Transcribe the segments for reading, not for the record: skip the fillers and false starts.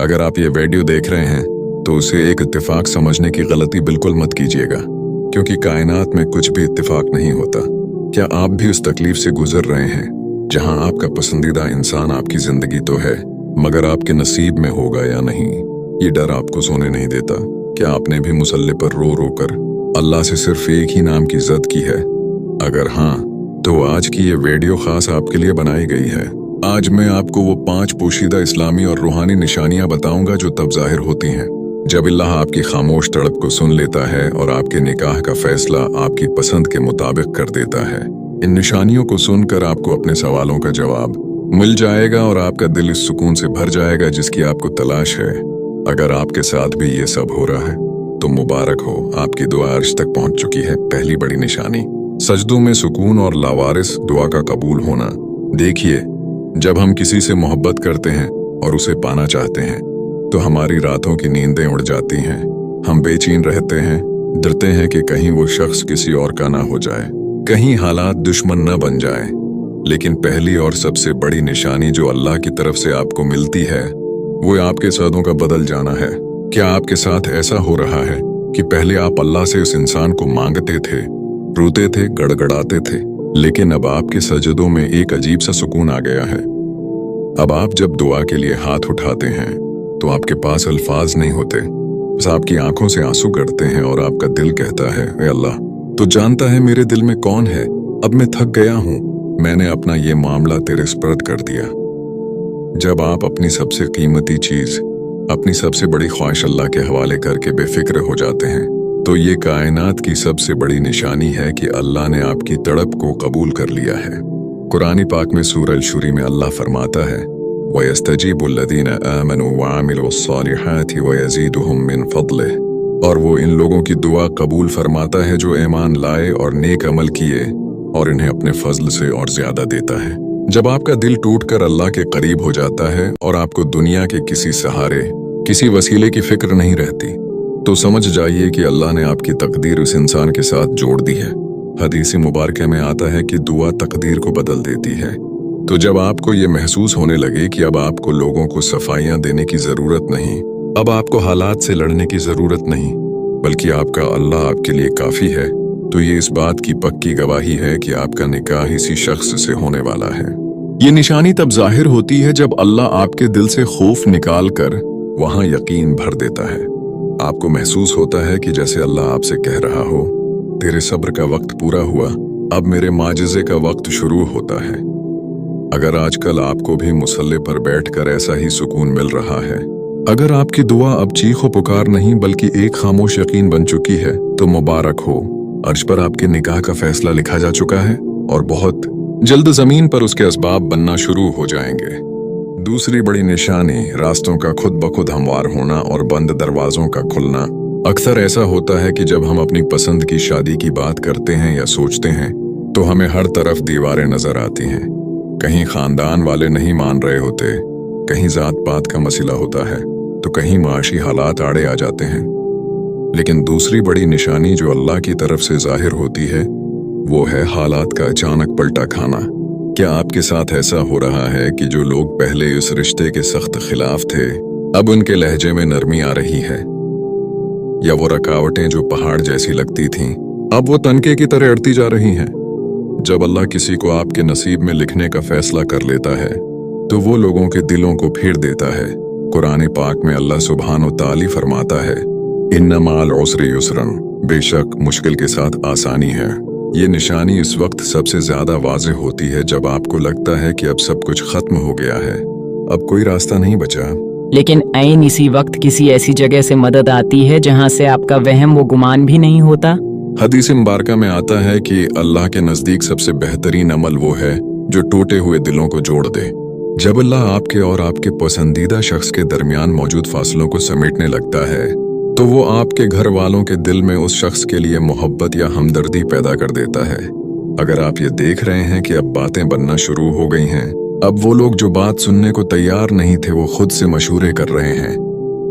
अगर आप ये वीडियो देख रहे हैं तो उसे एक इत्तेफाक समझने की गलती बिल्कुल मत कीजिएगा, क्योंकि कायनात में कुछ भी इत्तेफाक नहीं होता। क्या आप भी उस तकलीफ से गुजर रहे हैं जहां आपका पसंदीदा इंसान आपकी जिंदगी तो है, मगर आपके नसीब में होगा या नहीं, ये डर आपको सोने नहीं देता। क्या आपने भी मुसल्ले पर रो रो कर अल्लाह से सिर्फ एक ही नाम की इज्जत की है? अगर हाँ, तो आज की ये वीडियो खास आपके लिए बनाई गई है। आज मैं आपको वो 5 पोशीदा इस्लामी और रूहानी निशानियां बताऊंगा जो तब जाहिर होती हैं जब अल्लाह आपकी खामोश तड़प को सुन लेता है और आपके निकाह का फैसला आपकी पसंद के मुताबिक कर देता है। इन निशानियों को सुनकर आपको अपने सवालों का जवाब मिल जाएगा और आपका दिल इस सुकून से भर जाएगा जिसकी आपको तलाश है। अगर आपके साथ भी ये सब हो रहा है तो मुबारक हो, आपकी दुआ अर्श तक पहुंच चुकी है। पहली बड़ी निशानी, सजदों में सुकून और लावारिस दुआ का कबूल होना। देखिए, जब हम किसी से मोहब्बत करते हैं और उसे पाना चाहते हैं तो हमारी रातों की नींदें उड़ जाती हैं। हम बेचैन रहते हैं, डरते हैं कि कहीं वो शख्स किसी और का ना हो जाए, कहीं हालात दुश्मन न बन जाए। लेकिन पहली और सबसे बड़ी निशानी जो अल्लाह की तरफ से आपको मिलती है वो आपके सदों का बदल जाना है। क्या आपके साथ ऐसा हो रहा है कि पहले आप अल्लाह से उस इंसान को मांगते थे, रोते थे, गड़गड़ाते थे, लेकिन अब आपके सजदों में एक अजीब सा सुकून आ गया है। अब आप जब दुआ के लिए हाथ उठाते हैं तो आपके पास अल्फाज नहीं होते, बस आपकी आंखों से आंसू गिरते हैं और आपका दिल कहता है, ए अल्लाह, तू जानता है मेरे दिल में कौन है। अब मैं थक गया हूं, मैंने अपना ये मामला तेरे सुपुर्द कर दिया। जब आप अपनी सबसे कीमती चीज, अपनी सबसे बड़ी ख्वाहिश अल्लाह के हवाले करके बेफिक्र हो जाते हैं तो ये कायनात की सबसे बड़ी निशानी है कि अल्लाह ने आपकी तड़प को कबूल कर लिया है। कुरानी पाक में सूरह शुरी में अल्लाह फरमाता है, वयस्तजीबुल्लज़ीना आमनू वअमिलुस्सालिहाति वयज़ीदुहुम मिन फ़ज़लिह, और वो इन लोगों की दुआ कबूल फरमाता है जो ईमान लाए और नेक अमल किए, और इन्हें अपने फजल से और ज्यादा देता है। जब आपका दिल टूटकर अल्लाह के करीब हो जाता है और आपको दुनिया के किसी सहारे, किसी वसीले की फिक्र नहीं रहती, तो समझ जाइए कि अल्लाह ने आपकी तकदीर उस इंसान के साथ जोड़ दी है। हदीस मुबारक में आता है कि दुआ तकदीर को बदल देती है। तो जब आपको ये महसूस होने लगे कि अब आपको लोगों को सफाइयां देने की जरूरत नहीं, अब आपको हालात से लड़ने की जरूरत नहीं, बल्कि आपका अल्लाह आपके लिए काफी है, तो ये इस बात की पक्की गवाही है कि आपका निकाह इसी शख्स से होने वाला है। ये निशानी तब जाहिर होती है जब अल्लाह आपके दिल से खौफ निकाल कर वहां यकीन भर देता है। आपको महसूस होता है कि जैसे अल्लाह आपसे कह रहा हो, तेरे सब्र का वक्त पूरा हुआ, अब मेरे माजिज़े का वक्त शुरू होता है। अगर आजकल आपको भी मुसल्ले पर बैठकर ऐसा ही सुकून मिल रहा है, अगर आपकी दुआ अब चीखो पुकार नहीं बल्कि एक खामोश यकीन बन चुकी है, तो मुबारक हो, अर्श पर आपके निकाह का फैसला लिखा जा चुका है और बहुत जल्द जमीन पर उसके असबाब बनना शुरू हो जाएंगे। दूसरी बड़ी निशानी, रास्तों का खुद ब खुद हमवार होना और बंद दरवाजों का खुलना। अक्सर ऐसा होता है कि जब हम अपनी पसंद की शादी की बात करते हैं या सोचते हैं तो हमें हर तरफ दीवारें नजर आती हैं। कहीं खानदान वाले नहीं मान रहे होते, कहीं जात पात का मसला होता है, तो कहीं माशी हालात आड़े आ जाते हैं। लेकिन दूसरी बड़ी निशानी जो अल्लाह की तरफ से जाहिर होती है वो है हालात का अचानक पलटा खाना। क्या आपके साथ ऐसा हो रहा है कि जो लोग पहले इस रिश्ते के सख्त खिलाफ थे, अब उनके लहजे में नरमी आ रही है, या वो रुकावटें जो पहाड़ जैसी लगती थीं अब वो तनके की तरह अड़ती जा रही हैं? जब अल्लाह किसी को आपके नसीब में लिखने का फैसला कर लेता है तो वो लोगों के दिलों को फेर देता है। कुरान पाक में अल्लाह सुब्हानो ताली फरमाता है, इन्ना माल उसरि युसरन, बेशक मुश्किल के साथ आसानी है। ये निशानी इस वक्त सबसे ज्यादा वाज़ेह होती है जब आपको लगता है कि अब सब कुछ खत्म हो गया है, अब कोई रास्ता नहीं बचा। लेकिन ऐन इसी वक्त किसी ऐसी जगह से मदद आती है जहां से आपका वहम व गुमान भी नहीं होता। हदीस मुबारका में आता है कि अल्लाह के नजदीक सबसे बेहतरीन अमल वो है जो टूटे हुए दिलों को जोड़ दे। जब अल्लाह आपके और आपके पसंदीदा शख्स के दरमियान मौजूद फासलों को समेटने लगता है तो वो आपके घर वालों के दिल में उस शख्स के लिए मोहब्बत या हमदर्दी पैदा कर देता है। अगर आप ये देख रहे हैं कि अब बातें बनना शुरू हो गई हैं, अब वो लोग जो बात सुनने को तैयार नहीं थे वो खुद से मशूरे कर रहे हैं,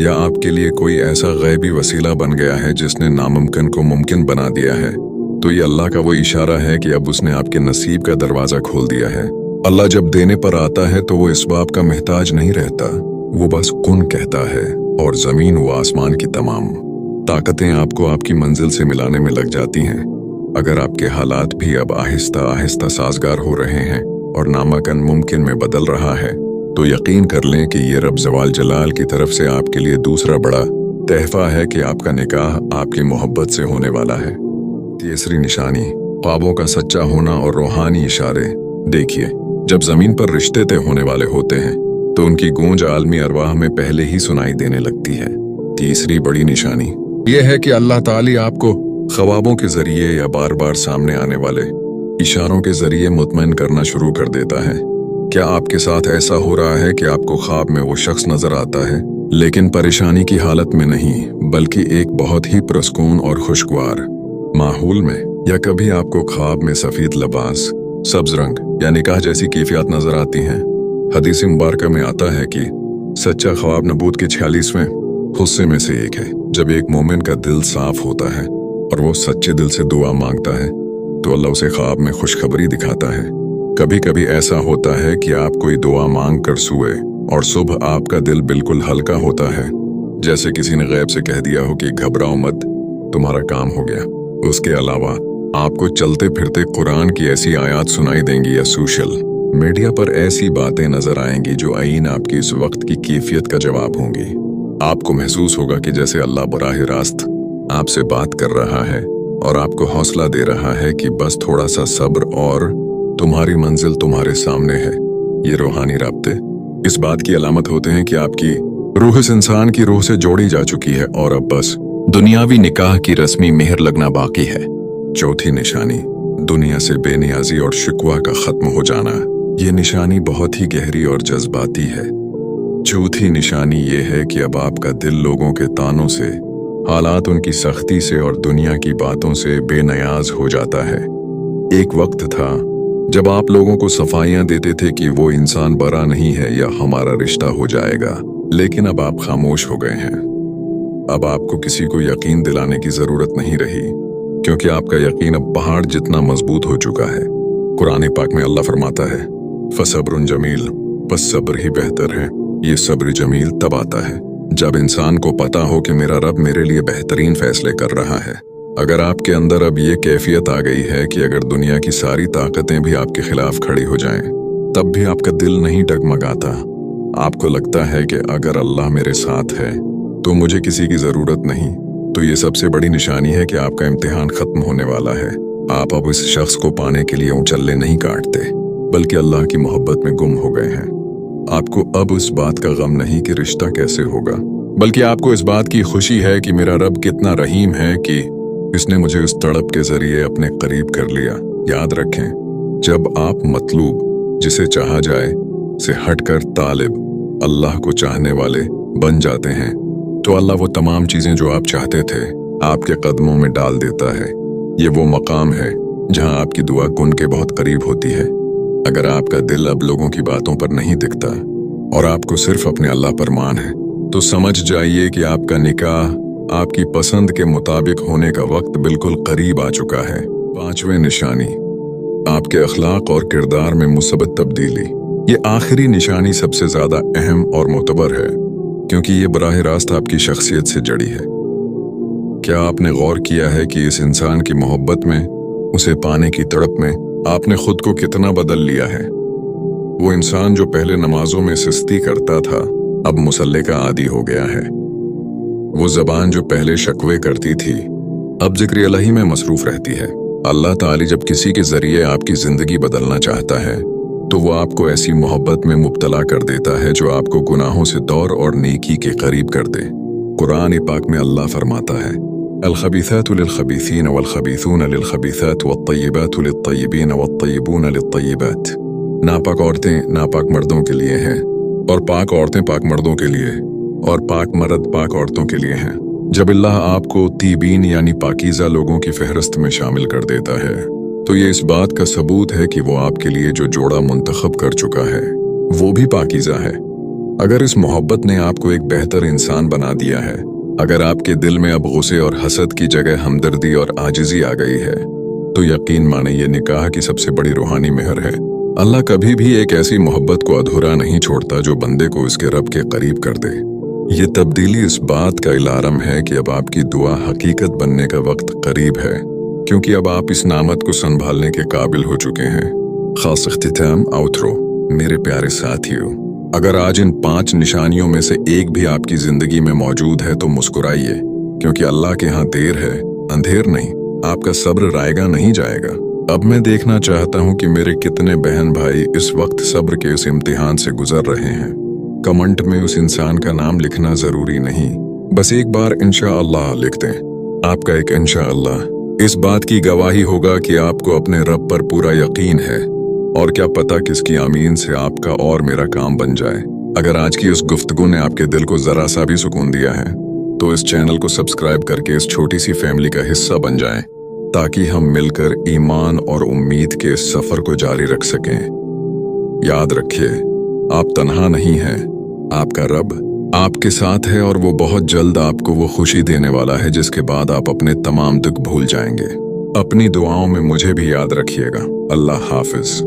या आपके लिए कोई ऐसा गैबी वसीला बन गया है जिसने नामुमकिन को मुमकिन बना दिया है, तो ये अल्लाह का वो इशारा है कि अब उसने आपके नसीब का दरवाजा खोल दिया है। अल्लाह जब देने पर आता है तो वो इसबाब का मोहताज नहीं रहता, वो बस कुन कहता है और जमीन व आसमान की तमाम ताकतें आपको आपकी मंजिल से मिलाने में लग जाती हैं। अगर आपके हालात भी अब आहिस्ता आहिस्ता साजगार हो रहे हैं और नामुमकिन मुमकिन में बदल रहा है, तो यकीन कर लें कि ये रब जवाल जलाल की तरफ से आपके लिए दूसरा बड़ा तहफा है कि आपका निकाह आपकी मोहब्बत से होने वाला है। तीसरी निशानी, ख्वाबों का सच्चा होना और रूहानी इशारे। देखिए, जब जमीन पर रिश्ते तय होने वाले होते हैं तो उनकी गूंज आलमी अरवाह में पहले ही सुनाई देने लगती है। तीसरी बड़ी निशानी यह है कि अल्लाह ताली आपको ख्वाबों के जरिए या बार बार सामने आने वाले इशारों के जरिए मुतमईन करना शुरू कर देता है। क्या आपके साथ ऐसा हो रहा है कि आपको ख्वाब में वो शख्स नजर आता है, लेकिन परेशानी की हालत में नहीं, बल्कि एक बहुत ही पुरस्कून और खुशगवार माहौल में? या कभी आपको ख्वाब में सफेद लिबास, सब्ज रंग या निकाह जैसी कैफियत नजर आती हैं? हदीस मुबारक में आता है कि सच्चा ख्वाब नबूत के 46वें हिस्से में से एक है। जब एक मोमिन का दिल साफ होता है और वो सच्चे दिल से दुआ मांगता है तो अल्लाह उसे ख्वाब में खुशखबरी दिखाता है। कभी कभी ऐसा होता है कि आप कोई दुआ मांग कर सोए और सुबह आपका दिल बिल्कुल हल्का होता है, जैसे किसी ने गैब से कह दिया हो कि घबराओ मत, तुम्हारा काम हो गया। उसके अलावा आपको चलते फिरते कुरान की ऐसी आयत सुनाई देंगी या सोशल मीडिया पर ऐसी बातें नजर आएंगी जो आईन आपकी इस वक्त की कैफियत का जवाब होंगी। आपको महसूस होगा कि जैसे अल्लाह बराह रास्त आपसे बात कर रहा है और आपको हौसला दे रहा है कि बस थोड़ा सा सब्र और तुम्हारी मंजिल तुम्हारे सामने है। ये रूहानी राब्ते इस बात की अलामत होते हैं कि आपकी रूह इस इंसान की रूह से जोड़ी जा चुकी है और अब बस दुनियावी निकाह की रस्मी मेहर लगना बाकी है। चौथी निशानी, दुनिया से बेनियाजी और शिकवा का खत्म हो जाना। ये निशानी बहुत ही गहरी और जज्बाती है। चौथी निशानी ये है कि अब आपका दिल लोगों के तानों से, हालात उनकी सख्ती से और दुनिया की बातों से बेनियाज हो जाता है। एक वक्त था जब आप लोगों को सफाइयां देते थे कि वो इंसान बरा नहीं है या हमारा रिश्ता हो जाएगा, लेकिन अब आप खामोश हो गए हैं। अब आपको किसी को यकीन दिलाने की जरूरत नहीं रही, क्योंकि आपका यकीन अब पहाड़ जितना मजबूत हो चुका है। कुरान पाक में अल्लाह फरमाता है, फसब्रुन जमील, बस सब्र ही बेहतर है। ये सब्र जमील तब आता है जब इंसान को पता हो कि मेरा रब मेरे लिए बेहतरीन फैसले कर रहा है। अगर आपके अंदर अब ये कैफियत आ गई है कि अगर दुनिया की सारी ताकतें भी आपके खिलाफ खड़ी हो जाएं, तब भी आपका दिल नहीं डगमगाता। आपको लगता है कि अगर अल्लाह मेरे साथ है तो मुझे किसी की जरूरत नहीं, तो ये सबसे बड़ी निशानी है कि आपका इम्तिहान खत्म होने वाला है। आप अब इस शख्स को पाने के लिए उछल्ले नहीं काटते, बल्कि अल्लाह की मोहब्बत में गुम हो गए हैं। आपको अब उस बात का गम नहीं कि रिश्ता कैसे होगा, बल्कि आपको इस बात की खुशी है कि मेरा रब कितना रहीम है कि इसने मुझे इस तड़प के जरिए अपने करीब कर लिया। याद रखें, जब आप मतलूब, जिसे चाहा जाए, से हटकर तालिब, अल्लाह को चाहने वाले बन जाते हैं, तो अल्लाह वो तमाम चीजें जो आप चाहते थे आपके कदमों में डाल देता है। ये वो मकाम है जहां आपकी दुआ कुन के बहुत करीब होती है। अगर आपका दिल अब लोगों की बातों पर नहीं दिखता और आपको सिर्फ अपने अल्लाह पर मान है, तो समझ जाइए कि आपका निकाह आपकी पसंद के मुताबिक होने का वक्त बिल्कुल करीब आ चुका है। पांचवें निशानी, आपके अखलाक और किरदार में मुसब्बत तब्दीली। ये आखिरी निशानी सबसे ज्यादा अहम और मोतबर है, क्योंकि ये बराह रास्त आपकी शख्सियत से जड़ी है। क्या आपने गौर किया है कि इस इंसान की मोहब्बत में, उसे पाने की तड़प में आपने खुद को कितना बदल लिया है? वो इंसान जो पहले नमाजों में सुस्ती करता था, अब मुसल्ले का आदी हो गया है। वो जबान जो पहले शकवे करती थी, अब जिक्र इलाही में मसरूफ रहती है। अल्लाह ताली जब किसी के जरिए आपकी जिंदगी बदलना चाहता है, तो वो आपको ऐसी मोहब्बत में मुब्तला कर देता है जो आपको गुनाहों से दूर और नेकी के करीब कर दे। कुरान पाक में अल्लाह फरमाता है, अल-खबीसातु लिल-खबीसीन वल-खबीसून लिल-खबीसात वत-तय्यिबातु लित-तय्यिबीन वत-तय्यिबून लित-तय्यिबात। नापाक औरतें नापाक मर्दों के लिए हैं, और पाक औरतें पाक मर्दों के लिए, और पाक मर्द पाक औरतों के लिए हैं। जब अल्लाह आपको तीबीन यानी पाकीज़ा लोगों की फहरिस्त में शामिल कर देता है, तो ये इस बात का सबूत है कि वो आपके लिए जो जोड़ा मुंतखब कर चुका है वो भी पाकीज़ा है। अगर इस मोहब्बत ने आपको एक बेहतर इंसान बना दिया है, अगर आपके दिल में अब गुस्से और हसद की जगह हमदर्दी और आजिज़ी आ गई है, तो यकीन माने ये निकाह की सबसे बड़ी रूहानी मेहर है। अल्लाह कभी भी एक ऐसी मोहब्बत को अधूरा नहीं छोड़ता जो बंदे को उसके रब के करीब कर दे। ये तब्दीली इस बात का इलारम है कि अब आपकी दुआ हकीकत बनने का वक्त करीब है, क्योंकि अब आप इस नामत को संभालने के काबिल हो चुके हैं। खास इख्तिताम आउटरो। मेरे प्यारे साथियों, अगर आज इन 5 निशानियों में से एक भी आपकी जिंदगी में मौजूद है तो मुस्कुराइए, क्योंकि अल्लाह के यहाँ देर है, अंधेर नहीं। आपका सब्र रायगा नहीं जाएगा। अब मैं देखना चाहता हूँ कि मेरे कितने बहन भाई इस वक्त सब्र के इस इम्तिहान से गुजर रहे हैं। कमेंट में उस इंसान का नाम लिखना जरूरी नहीं, बस एक बार इंशाअल्लाह लिख दें। आपका एक इंशाअल्लाह इस बात की गवाही होगा कि आपको अपने रब पर पूरा यकीन है, और क्या पता किसकी आमीन से आपका और मेरा काम बन जाए। अगर आज की इस गुफ्तगू ने आपके दिल को जरा सा भी सुकून दिया है तो इस चैनल को सब्सक्राइब करके इस छोटी सी फैमिली का हिस्सा बन जाएं, ताकि हम मिलकर ईमान और उम्मीद के इस सफर को जारी रख सकें। याद रखिए, आप तन्हा नहीं हैं, आपका रब आपके साथ है, और वो बहुत जल्द आपको वो खुशी देने वाला है जिसके बाद आप अपने तमाम दुख भूल जाएंगे। अपनी दुआओं में मुझे भी याद रखिएगा। अल्लाह हाफिज।